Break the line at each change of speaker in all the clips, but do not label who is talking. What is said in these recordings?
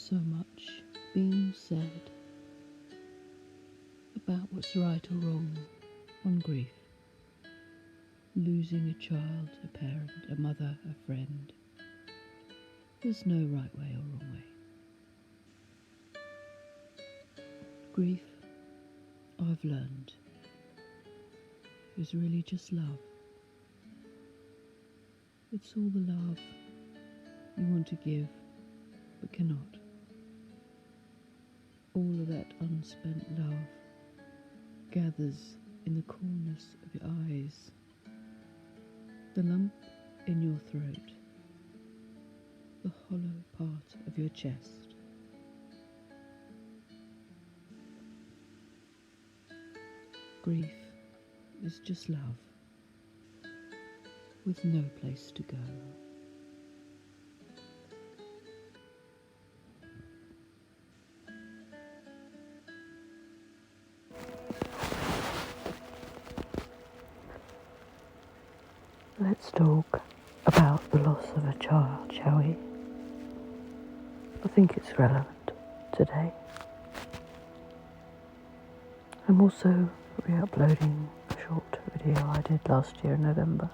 so much being said about what's right or wrong on grief. Losing a child, a parent, a mother, a friend. There's no right way or wrong way. Grief, I've learned, is really just love. It's all the love you want to give but cannot. All of that unspent love gathers in the corners of your eyes, the lump in your throat, the hollow part of your chest. Grief is just love, with no place to go. Let's talk about the loss of a child, shall we? I think it's relevant today. I'm also re-uploading a short video I did last year in November,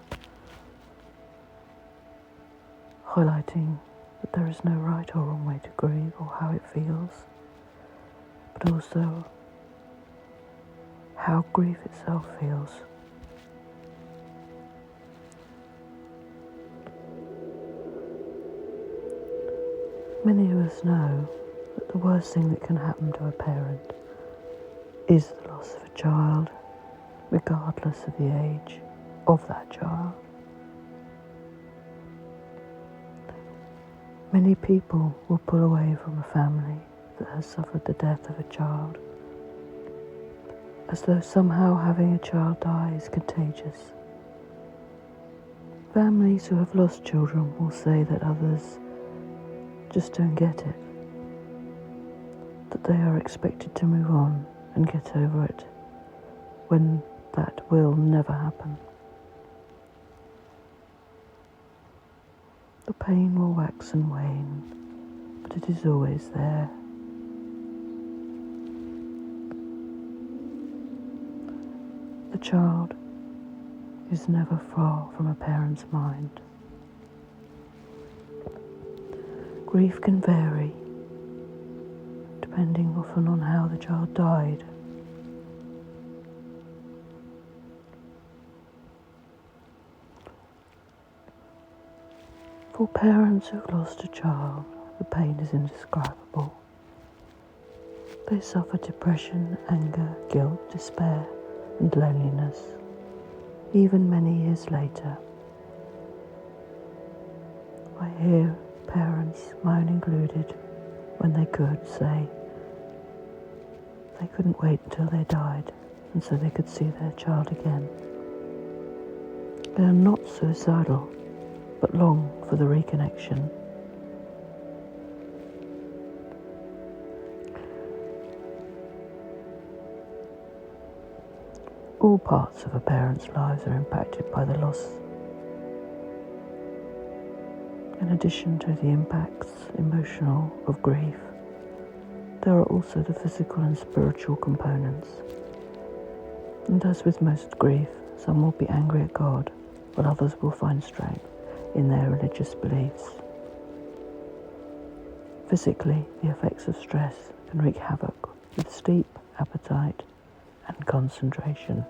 highlighting that there is no right or wrong way to grieve or how it feels, but also how grief itself feels. Many of us know that the worst thing that can happen to a parent is the loss of a child, regardless of the age of that child. Many people will pull away from a family that has suffered the death of a child, as though somehow having a child die is contagious. Families who have lost children will say that others just don't get it, that they are expected to move on and get over it, when that will never happen. The pain will wax and wane, but it is always there. The child is never far from a parent's mind. Grief can vary, depending often on how the child died. For parents who've lost a child, the pain is indescribable. They suffer depression, anger, guilt, despair, and loneliness, even many years later. I hear parents, mine included, when they could, say they couldn't wait until they died and so they could see their child again. They are not suicidal, but long for the reconnection. All parts of a parent's lives are impacted by the loss. In addition to the impacts, emotional, of grief, there are also the physical and spiritual components. And as with most grief, some will be angry at God, while others will find strength in their religious beliefs. Physically, the effects of stress can wreak havoc with sleep, appetite, and concentration,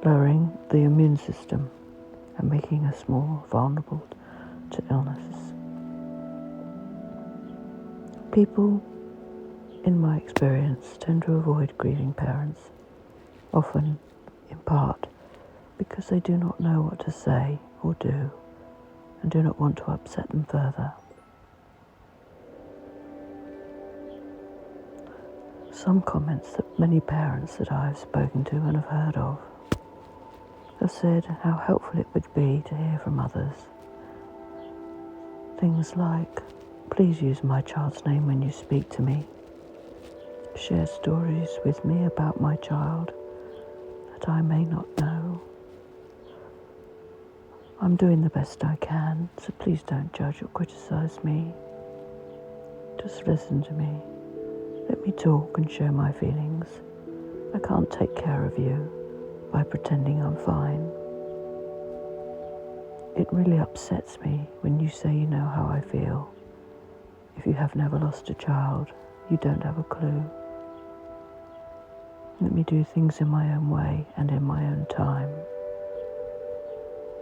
lowering the immune system and making us more vulnerable to illnesses. People, in my experience, tend to avoid grieving parents, often in part because they do not know what to say or do and do not want to upset them further. Some comments that many parents that I have spoken to and have heard of have said how helpful it would be to hear from others. Things like, please use my child's name when you speak to me. Share stories with me about my child that I may not know. I'm doing the best I can, so please don't judge or criticize me. Just listen to me. Let me talk and share my feelings. I can't take care of you by pretending I'm fine. It really upsets me when you say you know how I feel. If you have never lost a child, you don't have a clue. Let me do things in my own way and in my own time.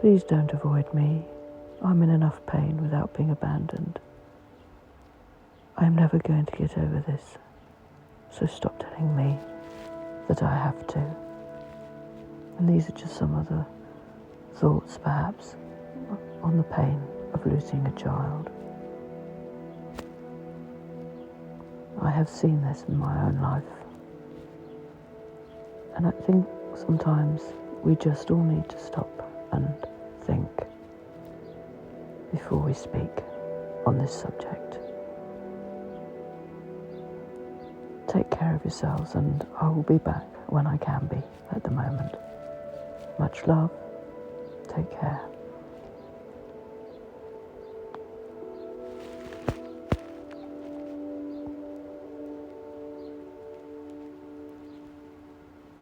Please don't avoid me. I'm in enough pain without being abandoned. I'm never going to get over this, so stop telling me that I have to. And these are just some of the thoughts, perhaps, on the pain of losing a child. I have seen this in my own life. And I think sometimes we just all need to stop and think before we speak on this subject. Take care of yourselves, and I will be back when I can be at the moment. Much love. Take care.